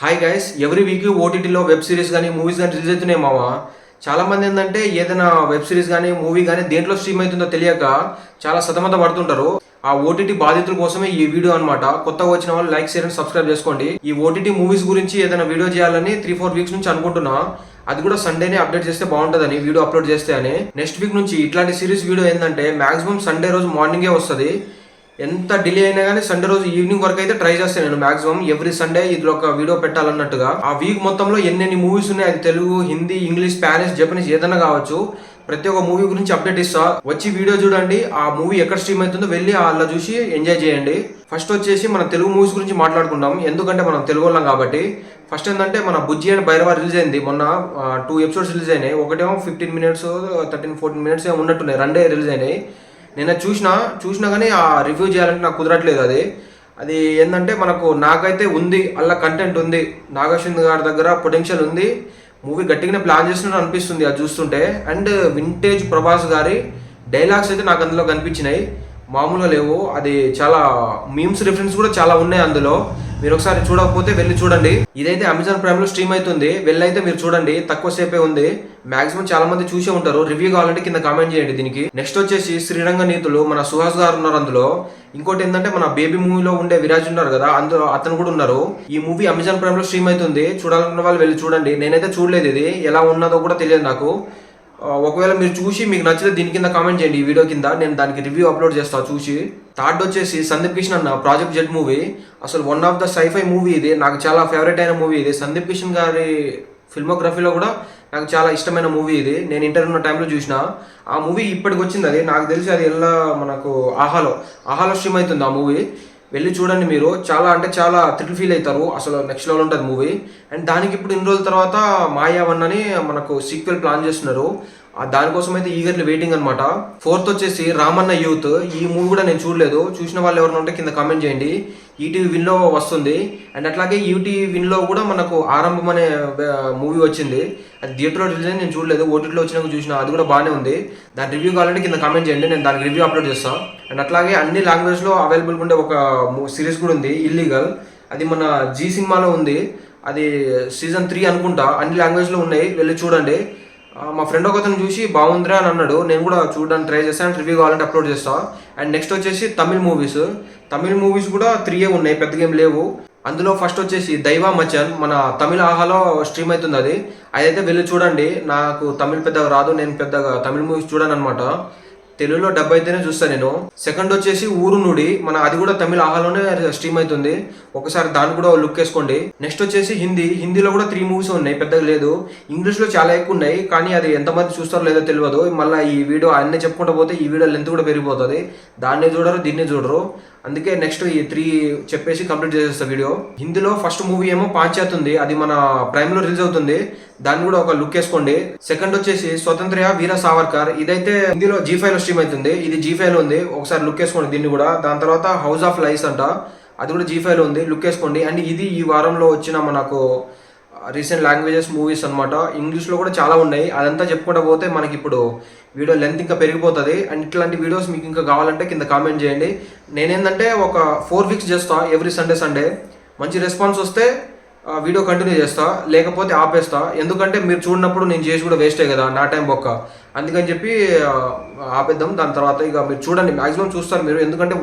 Hi guys, every week ఓటీటీలో web series కానీ movies కానీ రిలీజ్ అవుతున్నాయి మామ. చాలా మంది ఏంటంటే ఏదైనా వెబ్ సిరీస్ కానీ మూవీ కానీ దేంట్లో స్ట్రీమ్ అవుతుందో తెలియక చాలా సతమత పడుతుంటారు. ఆ ఓటీటీ బాధితుల కోసమే ఈ వీడియో అనమాట. కొత్తగా వచ్చిన వాళ్ళు లైక్, షేర్ అండ్ సబ్స్క్రైబ్ చేసుకోండి. ఈ ఓటీటీ మూవీస్ గురించి ఏదైనా వీడియో చేయాలని 3-4 వీక్స్ నుంచి అనుకుంటున్నా. అది కూడా సండేనే అప్డేట్ చేస్తే బాగుంటుందని, వీడియో అప్లోడ్ చేస్తే అని. నెక్స్ట్ వీక్ నుంచి ఇట్లాంటి సిరీస్ వీడియో ఏంటంటే మాక్సిమం సండే రోజు మార్నింగే వస్తుంది. ఎంత డిలే అయినా కానీ సండే రోజు ఈవినింగ్ వరకు అయితే ట్రై చేస్తాను నేను. మాక్సిమం ఎవ్రీ సండే ఇది ఒక వీడియో పెట్టాలన్నట్టుగా. ఆ వీక్ మొత్తంలో ఎన్ని మూవీస్ ఉన్నాయి, అది Telugu, Hindi, English, Spanish, Japanese ఏదైనా కావచ్చు, ప్రతి ఒక్క మూవీ గురించి అప్డేట్ ఇస్తా. వచ్చి వీడియో చూడండి, ఆ మూవీ ఎక్కడ స్ట్రీమ్ అవుతుందో వెళ్ళి అలా చూసి ఎంజాయ్ చేయండి. ఫస్ట్ వచ్చేసి మన తెలుగు మూవీస్ గురించి మాట్లాడుకుందాం, ఎందుకంటే మనం తెలుగు వాళ్ళం కాబట్టి. ఫస్ట్ ఏంటంటే మన బుజ్జి అండ్ భైరవ రిలీజ్ అయింది మొన్న. 2 ఎపిసోడ్స్ రిలీజ్ అయినాయి. ఒకటేమో 15 మినిట్స్, 13-14 మినిట్స్ ఏమో ఉన్నట్టున్నాయి. 2 రిలీజ్ అయినాయి. నేను చూసినా కానీ ఆ రివ్యూ చేయాలంటే నాకు కుదరట్లేదు. అది ఏంటంటే నాకైతే ఉంది, అలా కంటెంట్ ఉంది. నాగశ్వింద్ గారి దగ్గర పొటెన్షియల్ ఉంది. మూవీ గట్టిగానే ప్లాన్ చేస్తున్నట్టు అనిపిస్తుంది అది చూస్తుంటే. అండ్ వింటేజ్ ప్రభాస్ గారి డైలాగ్స్ అయితే నాకు అందులో కనిపించినాయి, మామూలుగా లేవు. అది చాలా మీమ్స్ రిఫరెన్స్ కూడా చాలా ఉన్నాయి అందులో. మీరు ఒకసారి చూడకపోతే వెళ్ళి చూడండి. ఇదైతే అమెజాన్ ప్రైమ్ లో స్ట్రీమ్ అవుతుంది, వెళ్ళైతే మీరు చూడండి. తక్కువ సేపే ఉంది. మాక్సిమం చాలా మంది చూసే ఉంటారు. రివ్యూ కావాలంటే కింద కామెంట్ చేయండి దీనికి. నెక్స్ట్ వచ్చేసి శ్రీరంగ నీతులు, మన సుహాస్ గారు ఉన్నారు అందులో. ఇంకోటి ఏంటంటే మన బేబీ మూవీలో ఉండే విరాజ్ ఉన్నారు కదా, అందులో అతను కూడా ఉన్నారు. ఈ మూవీ అమెజాన్ ప్రైమ్ లో స్ట్రీమ్ అవుతుంది, చూడాలనుకున్న వాళ్ళు వెళ్ళి చూడండి. నేనైతే చూడలేదు, ఇది ఎలా ఉన్నదో కూడా తెలియదు నాకు. ఒకవేళ మీరు చూసి మీకు నచ్చితే దీని కింద కామెంట్ చేయండి, ఈ వీడియో కింద. నేను దానికి రివ్యూ అప్లోడ్ చేస్తాను చూసి. థర్డ్ వచ్చేసి సందీప్ కిషన్ అన్న ప్రాజెక్ట్ జెట్ మూవీ. అసలు one of the sci-fi movie ఇది. నాకు చాలా ఫేవరెట్ అయిన మూవీ ఇది. సందీప్ కిషన్ గారి ఫిల్మోగ్రఫీలో కూడా నాకు చాలా ఇష్టమైన మూవీ ఇది. నేను ఇంటర్వ్యూ ఉన్న టైంలో చూసిన ఆ మూవీ. ఇప్పటికి వచ్చింది అది, నాకు తెలిసి అది ఎలా మనకు ఆహాలో స్ట్రీమ్ అవుతుంది ఆ మూవీ. వెళ్ళి చూడండి మీరు. చాలా అంటే చాలా థ్రిల్ ఫీల్ అవుతారు. అసలు నెక్స్ట్ లెవెల్ ఉంటుంది మూవీ. అండ్ దానికి ఇప్పుడు ఇన్ని రోజుల తర్వాత మాయావన్ అని మనకు సీక్వెల్ ప్లాన్ చేస్తున్నారు. దానికోసం అయితే ఈగర్లీ వెయిటింగ్ అనమాట. ఫోర్త్ వచ్చేసి రామన్న యూత్. ఈ మూవీ కూడా నేను చూడలేదు. చూసిన వాళ్ళు ఎవరైనా ఉంటే కింద కామెంట్ చేయండి. ఈటీవీ విన్లో వస్తుంది. అండ్ అట్లాగే ఈటీవీ విన్లో కూడా మనకు ఆరంభం అనే మూవీ వచ్చింది. అది థియేటర్లో రిలీజ్ అయింది, నేను చూడలేదు. ఓటీటీలో వచ్చినాక చూసిన, అది కూడా బాగానే ఉంది. దాని రివ్యూ కావాలంటే కింద కామెంట్ చేయండి, నేను దానికి రివ్యూ అప్లోడ్ చేస్తాను. అండ్ అట్లాగే అన్ని లాంగ్వేజ్లో అవైలబుల్గా ఉండే ఒక సిరీస్ కూడా ఉంది, ఇల్లీగల్. అది మన జీ సినిమాలో ఉంది. అది సీజన్ 3 అనుకుంటా. అన్ని లాంగ్వేజ్లో ఉన్నాయి, వెళ్ళి చూడండి. మా ఫ్రెండ్ ఒకతను చూసి బాగుందిరా అని అన్నాడు. నేను కూడా చూడడానికి ట్రై చేస్తాను, రివ్యూ కావాలంటే అప్లోడ్ చేస్తాను. అండ్ నెక్స్ట్ వచ్చేసి తమిళ్ మూవీస్ కూడా 3 ఉన్నాయి, పెద్దగా ఏం లేవు. అందులో ఫస్ట్ వచ్చేసి దైవా మచన్, మన తమిళ ఆహాలో స్ట్రీమ్ అవుతుంది అది. అదైతే వెళ్ళి చూడండి. నాకు తమిళ్ పెద్దగా రాదు, నేను పెద్దగా తమిళ్ మూవీస్ చూడను అనమాట. తెలుగులో డబ్ అయితేనే చూస్తాను నేను. సెకండ్ వచ్చేసి ఊరు నుడి, అది కూడా తమిళ ఆహాలోనే స్ట్రీమ్ అవుతుంది. ఒకసారి దాన్ని కూడా లుక్ వేసుకోండి. నెక్స్ట్ వచ్చేసి హిందీలో కూడా 3 మూవీస్ ఉన్నాయి, పెద్దగా లేదు. ఇంగ్లీష్లో చాలా ఎక్కువ ఉన్నాయి, కానీ అది ఎంతమంది చూస్తారో లేదో తెలియదు. మళ్ళీ ఈ వీడియో అన్నీ చెప్పుకుంటూ పోతే ఈ వీడియో లెంత్ కూడా పెరిగిపోతుంది. దాన్ని చూడరు, దీన్ని చూడరు. అందుకే నెక్స్ట్ ఈ 3 చెప్పేసి కంప్లీట్ చేసేస్తా వీడియో. హిందీలో ఫస్ట్ మూవీ ఏమో పాంచాత్ ఉంది, అది మన ప్రైమ్ లో రిలీజ్ అవుతుంది. దాన్ని కూడా ఒక లుక్ వేసుకోండి. సెకండ్ వచ్చేసి స్వతంత్ర వీర సావర్కర్. ఇదైతే హిందీలో G5 లో స్ట్రీమ్ అవుతుంది. ఇది G5 లో ఉంది, ఒకసారి లుక్ వేసుకోండి దీన్ని కూడా. దాని తర్వాత హౌస్ ఆఫ్ లైస్ అంట, అది కూడా G5 లో ఉంది, లుక్ వేసుకోండి. అండ్ ఇది ఈ వారంలో వచ్చిన మనకు రీసెంట్ లాంగ్వేజెస్ మూవీస్ అనమాట. ఇంగ్లీష్లో కూడా చాలా ఉన్నాయి. అదంతా చెప్పుకుంటూ పోతే మనకి ఇప్పుడు వీడియో లెంత్ ఇంకా పెరిగిపోతుంది. అండ్ ఇట్లాంటి వీడియోస్ మీకు ఇంకా కావాలంటే కింద కామెంట్ చేయండి. నేనేంటంటే ఒక 4 వీక్స్ చేస్తా, ఎవ్రీ సండే. మంచి రెస్పాన్స్ వస్తే వీడియో కంటిన్యూ చేస్తా, లేకపోతే ఆపేస్తా. ఎందుకంటే మీరు చూడనప్పుడు నేను చేసి కూడా వేస్టే కదా, నా టైం బొక్క. అందుకని చెప్పి ఆపేద్దాం. దాని తర్వాత ఇక మీరు చూడండి, మాక్సిమం చూస్తారు మీరు. ఎందుకంటే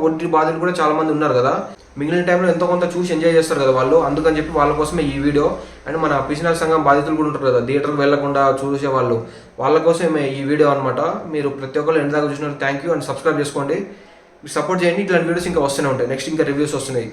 ఓటీ బాధితులు కూడా చాలా మంది ఉన్నారు కదా, మిగిలిన టైంలో ఎంతో కొంత చూసి ఎంజాయ్ చేస్తారు కదా వాళ్ళు. అందుకని చెప్పి వాళ్ళ కోసమే ఈ వీడియో. అండ్ మన పిసినారి సంఘం బాధితులు కూడా ఉంటారు కదా, థియేటర్కి వెళ్లకుండా చూసే వాళ్ళు, వాళ్ళ కోసమే ఈ వీడియో అనమాట. మీరు ప్రతి ఒక్కరు ఎండ్ దాకా చూసినారు, థ్యాంక్ యూ. అండ్ సబ్స్క్రైబ్ చేసుకోండి, సపోర్ట్ చేయండి. ఇట్లాంటి వీడియోస్ ఇంకా వస్తూనే ఉంటాయి. నెక్స్ట్ ఇంకా రివ్యూస్ వస్తున్నాయి.